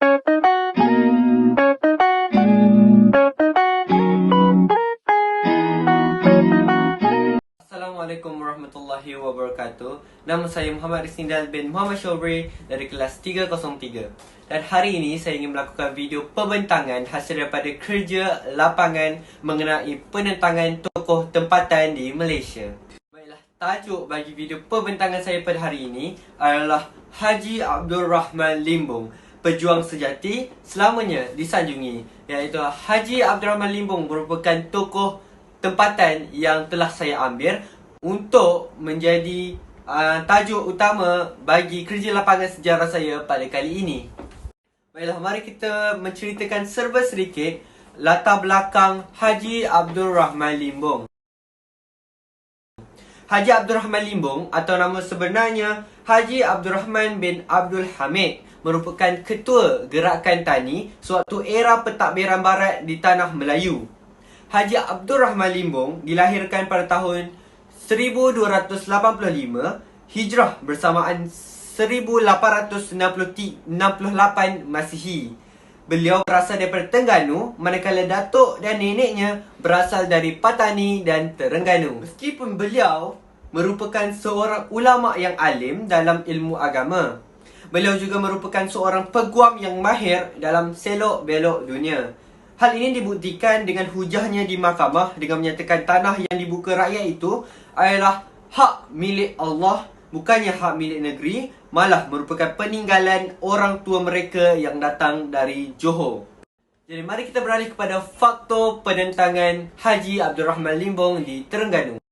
Assalamualaikum warahmatullahi wabarakatuh. Nama saya Muhammad Risnindal bin Muhammad Shobri dari kelas 303. Dan hari ini saya ingin melakukan video pembentangan hasil daripada kerja lapangan mengenai penentangan tokoh tempatan di Malaysia. Baiklah, tajuk bagi video pembentangan saya pada hari ini adalah Haji Abdul Rahman Limbong, pejuang sejati selamanya disanjungi. Iaitu Haji Abdul Rahman Limbong merupakan tokoh tempatan yang telah saya ambil untuk menjadi tajuk utama bagi kerja lapangan sejarah saya pada kali ini. Baiklah, mari kita menceritakan serba sedikit latar belakang Haji Abdul Rahman Limbong. Haji Abdul Rahman Limbong atau nama sebenarnya Haji Abdul Rahman bin Abdul Hamid merupakan ketua gerakan tani sewaktu era pentadbiran barat di tanah Melayu. Haji Abdul Rahman Limbong dilahirkan pada tahun 1285 Hijrah bersamaan 1868 Masihi. Beliau berasal daripada Terengganu, manakala datuk dan neneknya berasal dari Patani dan Terengganu. Meskipun beliau merupakan seorang ulama yang alim dalam ilmu agama, beliau juga merupakan seorang peguam yang mahir dalam selok belok dunia. Hal ini dibuktikan dengan hujahnya di mahkamah dengan menyatakan tanah yang dibuka rakyat itu adalah hak milik Allah, bukannya hak milik negeri, malah merupakan peninggalan orang tua mereka yang datang dari Johor. Jadi mari kita beralih kepada faktor penentangan Haji Abdul Rahman Limbong di Terengganu.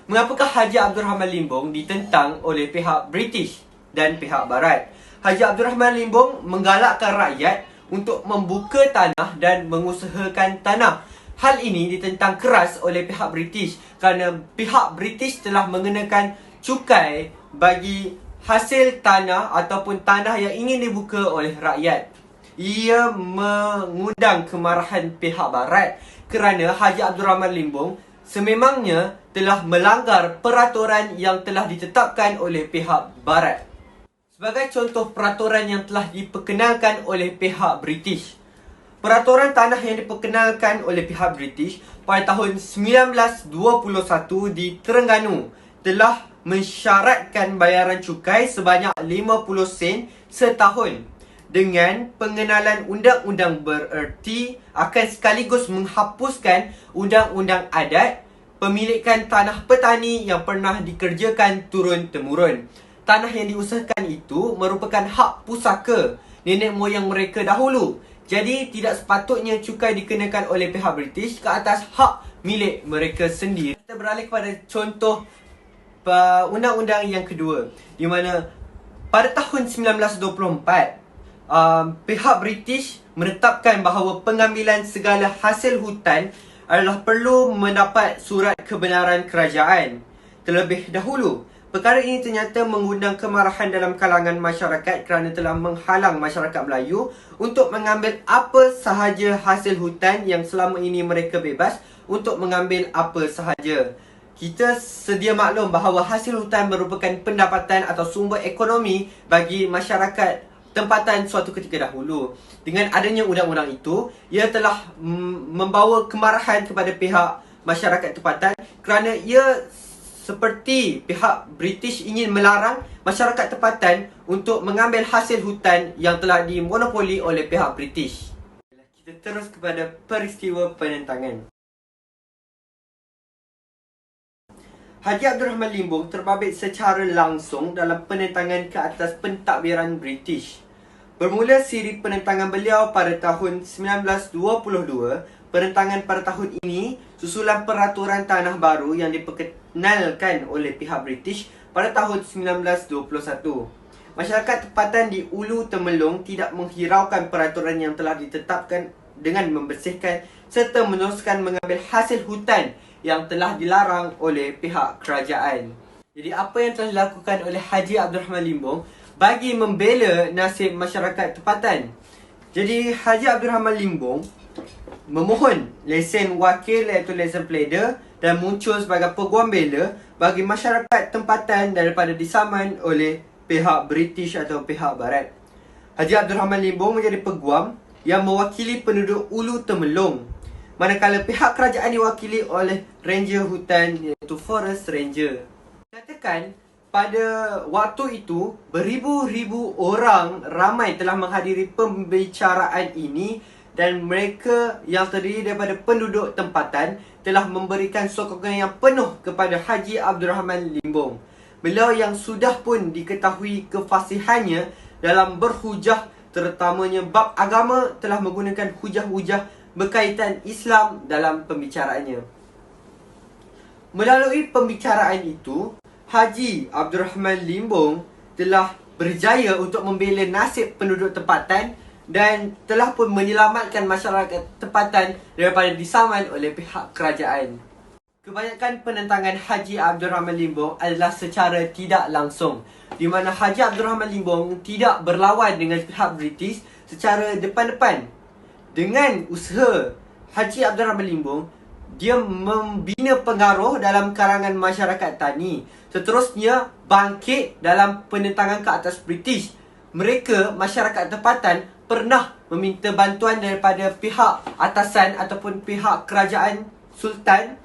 Mengapakah Haji Abdul Rahman Limbong ditentang oleh pihak British dan pihak Barat? Haji Abdul Rahman Limbong menggalakkan rakyat untuk membuka tanah dan mengusahakan tanah. Hal ini ditentang keras oleh pihak British kerana pihak British telah mengenakan cukai bagi hasil tanah ataupun tanah yang ingin dibuka oleh rakyat. Ia mengundang kemarahan pihak Barat kerana Haji Abdul Rahman Limbong sememangnya telah melanggar peraturan yang telah ditetapkan oleh pihak Barat. Sebagai contoh peraturan yang telah diperkenalkan oleh pihak British. Peraturan tanah yang diperkenalkan oleh pihak British pada tahun 1921 di Terengganu telah mensyaratkan bayaran cukai sebanyak 50 sen setahun. Dengan pengenalan undang-undang bererti akan sekaligus menghapuskan undang-undang adat pemilikan tanah petani yang pernah dikerjakan turun-temurun. Tanah yang diusahakan itu merupakan hak pusaka nenek moyang mereka dahulu. Jadi tidak sepatutnya cukai dikenakan oleh pihak British ke atas hak milik mereka sendiri. Kita beralih kepada contoh undang-undang yang kedua, di mana pada tahun 1924 pihak British menetapkan bahawa pengambilan segala hasil hutan adalah perlu mendapat surat kebenaran kerajaan terlebih dahulu. Perkara ini ternyata mengundang kemarahan dalam kalangan masyarakat kerana telah menghalang masyarakat Melayu untuk mengambil apa sahaja hasil hutan yang selama ini mereka bebas untuk mengambil apa sahaja. Kita sedia maklum bahawa hasil hutan merupakan pendapatan atau sumber ekonomi bagi masyarakat tempatan suatu ketika dahulu. Dengan adanya undang-undang itu, ia telah membawa kemarahan kepada pihak masyarakat tempatan kerana ia seperti pihak British ingin melarang masyarakat tempatan untuk mengambil hasil hutan yang telah dimonopoli oleh pihak British. Kita terus kepada peristiwa penentangan. Haji Abdul Rahman Limbong terbabit secara langsung dalam penentangan ke atas pentadbiran British. Bermula siri penentangan beliau pada tahun 1922. Penentangan pada tahun ini susulan peraturan tanah baru yang diperkenalkan oleh pihak British pada tahun 1921. Masyarakat tempatan di Ulu Temelong tidak menghiraukan peraturan yang telah ditetapkan dengan membersihkan serta meneruskan mengambil hasil hutan yang telah dilarang oleh pihak kerajaan. Jadi apa yang telah dilakukan oleh Haji Abdul Rahman Limbong bagi membela nasib masyarakat tempatan? Jadi Haji Abdul Rahman Limbong memohon lesen wakil iaitu lesen pleader dan muncul sebagai peguam bela bagi masyarakat tempatan daripada disaman oleh pihak British atau pihak Barat. Haji Abdul Rahman Limbong menjadi peguam yang mewakili penduduk Ulu Temelong, manakala pihak kerajaan diwakili oleh Ranger Hutan iaitu Forest Ranger. Katakan pada waktu itu beribu-ribu orang ramai telah menghadiri pembicaraan ini dan mereka yang terdiri daripada penduduk tempatan telah memberikan sokongan yang penuh kepada Haji Abdul Rahman Limbong. Beliau yang sudah pun diketahui kefasihannya dalam berhujah, terutamanya bab agama, telah menggunakan hujah-hujah berkaitan Islam dalam pembicaraannya. Melalui pembicaraan itu, Haji Abdul Rahman Limbong telah berjaya untuk membela nasib penduduk tempatan dan telah pun menyelamatkan masyarakat tempatan daripada disaman oleh pihak kerajaan. Kebanyakan penentangan Haji Abdul Rahman Limbong adalah secara tidak langsung, di mana Haji Abdul Rahman Limbong tidak berlawan dengan pihak British secara depan-depan. Dengan usaha Haji Abdul Rahman Limbong, dia membina pengaruh dalam kalangan masyarakat tani. Seterusnya, bangkit dalam penentangan ke atas British. Mereka, masyarakat tempatan, pernah meminta bantuan daripada pihak atasan ataupun pihak kerajaan Sultan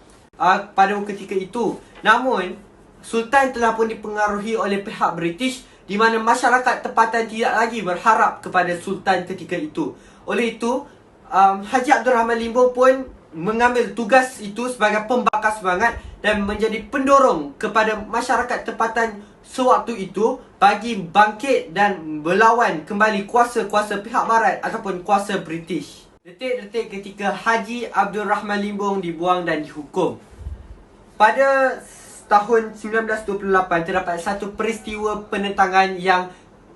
pada ketika itu. Namun, Sultan telah pun dipengaruhi oleh pihak British, di mana masyarakat tempatan tidak lagi berharap kepada Sultan ketika itu. Oleh itu, Haji Abdul Rahman Limbong pun mengambil tugas itu sebagai pembakar semangat dan menjadi pendorong kepada masyarakat tempatan sewaktu itu bagi bangkit dan berlawan kembali kuasa-kuasa pihak Barat ataupun kuasa British. Detik-detik ketika Haji Abdul Rahman Limbong dibuang dan dihukum. Pada tahun 1928 terdapat satu peristiwa penentangan yang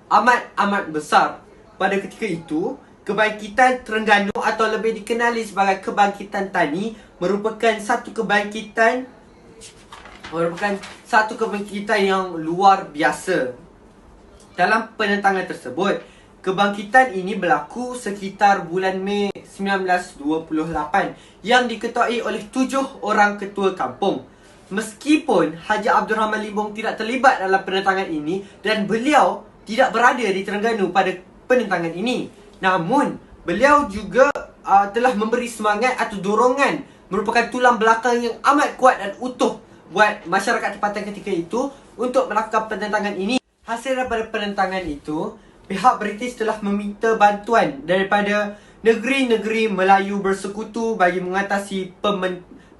amat besar. Pada ketika itu, Kebangkitan Terengganu atau lebih dikenali sebagai Kebangkitan Tani merupakan satu kebangkitan yang luar biasa. Dalam penentangan tersebut, kebangkitan ini berlaku sekitar bulan Mei 1928 yang diketuai oleh 7 orang ketua kampung. Meskipun Haji Abdul Rahman Limbong tidak terlibat dalam penentangan ini dan beliau tidak berada di Terengganu pada penentangan ini, namun beliau juga telah memberi semangat atau dorongan, merupakan tulang belakang yang amat kuat dan utuh buat masyarakat tempatan ketika itu untuk melakukan penentangan ini. Hasil daripada penentangan itu, pihak British telah meminta bantuan daripada negeri-negeri Melayu bersekutu bagi mengatasi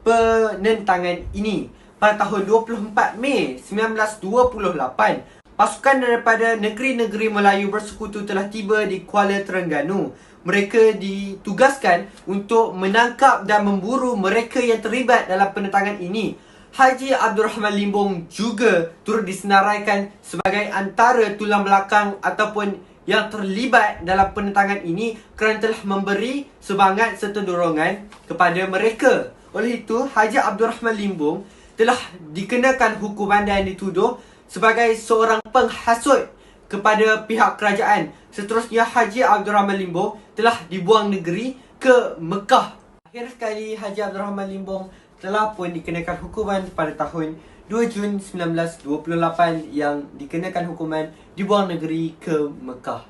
penentangan ini. Pada tahun 24 Mei 1928, pasukan daripada negeri-negeri Melayu bersekutu telah tiba di Kuala Terengganu. Mereka ditugaskan untuk menangkap dan memburu mereka yang terlibat dalam penentangan ini. Haji Abdul Rahman Limbong juga turut disenaraikan sebagai antara tulang belakang ataupun yang terlibat dalam penentangan ini kerana telah memberi semangat serta dorongan kepada mereka. Oleh itu, Haji Abdul Rahman Limbong telah dikenakan hukuman dan dituduh sebagai seorang penghasut kepada pihak kerajaan. Seterusnya, Haji Abdul Rahman Limbong telah dibuang negeri ke Mekah. Akhir sekali, Haji Abdul Rahman Limbong telah pun dikenakan hukuman pada tahun 2 Jun 1928 yang dikenakan hukuman dibuang negeri ke Mekah.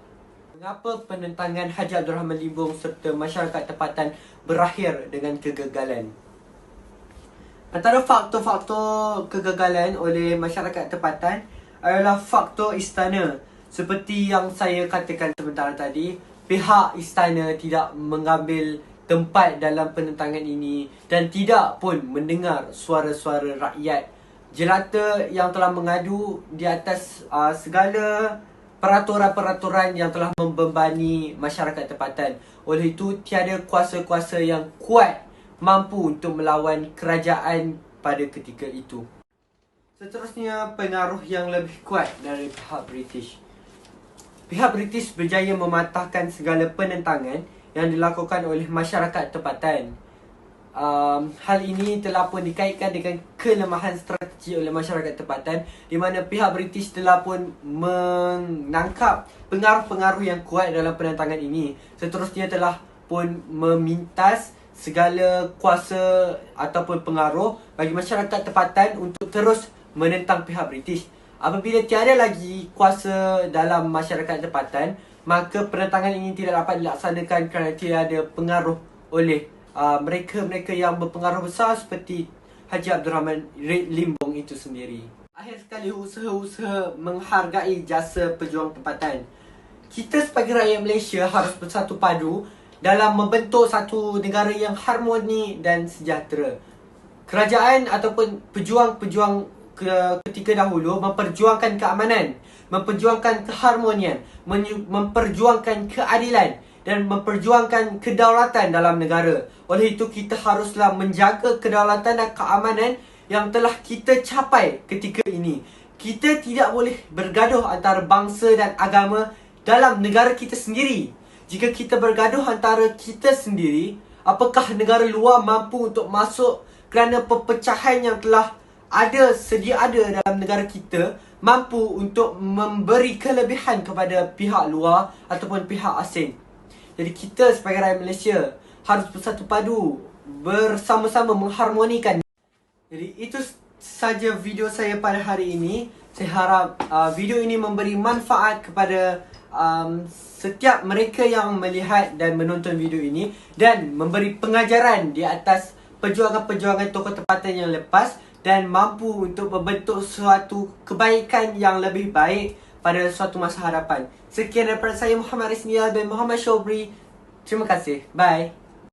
Mengapa penentangan Haji Abdul Rahman Limbong serta masyarakat tempatan berakhir dengan kegagalan? Antara faktor-faktor kegagalan oleh masyarakat tempatan adalah faktor istana. Seperti yang saya katakan sebentar tadi, pihak istana tidak mengambil tempat dalam penentangan ini dan tidak pun mendengar suara-suara rakyat jelata yang telah mengadu di atas segala peraturan-peraturan yang telah membebani masyarakat tempatan. Oleh itu, tiada kuasa-kuasa yang kuat mampu untuk melawan kerajaan pada ketika itu. Seterusnya, pengaruh yang lebih kuat dari pihak British. Pihak British berjaya mematahkan segala penentangan yang dilakukan oleh masyarakat tempatan. Hal ini telah pun dikaitkan dengan kelemahan strategi oleh masyarakat tempatan, di mana pihak British telah pun menangkap pengaruh-pengaruh yang kuat dalam penentangan ini. Seterusnya telah pun memintas segala kuasa ataupun pengaruh bagi masyarakat tempatan untuk terus menentang pihak British. Apabila tiada lagi kuasa dalam masyarakat tempatan, maka penetangan ini tidak dapat dilaksanakan kerana tiada pengaruh oleh mereka-mereka yang berpengaruh besar seperti Haji Abdul Rahman Limbong itu sendiri. Akhir sekali, usaha-usaha menghargai jasa pejuang tempatan. Kita sebagai rakyat Malaysia harus bersatu padu dalam membentuk satu negara yang harmoni dan sejahtera. Kerajaan ataupun pejuang-pejuang ketika dahulu memperjuangkan keamanan, memperjuangkan keharmonian, memperjuangkan keadilan dan memperjuangkan kedaulatan dalam negara. Oleh itu, kita haruslah menjaga kedaulatan dan keamanan yang telah kita capai ketika ini. Kita tidak boleh bergaduh antara bangsa dan agama dalam negara kita sendiri. Jika kita bergaduh antara kita sendiri, apakah negara luar mampu untuk masuk kerana perpecahan yang telah sedia ada dalam negara kita mampu untuk memberi kelebihan kepada pihak luar ataupun pihak asing. Jadi kita sebagai rakyat Malaysia harus bersatu padu, bersama-sama mengharmonikan. Jadi itu saja video saya pada hari ini. Saya harap video ini memberi manfaat kepada setiap mereka yang melihat dan menonton video ini, dan memberi pengajaran di atas perjuangan-perjuangan tokoh tempatan yang lepas, dan mampu untuk membentuk suatu kebaikan yang lebih baik pada suatu masa hadapan. Sekian daripada saya, Muhammad Risnial bin Muhammad Shobri. Terima kasih. Bye.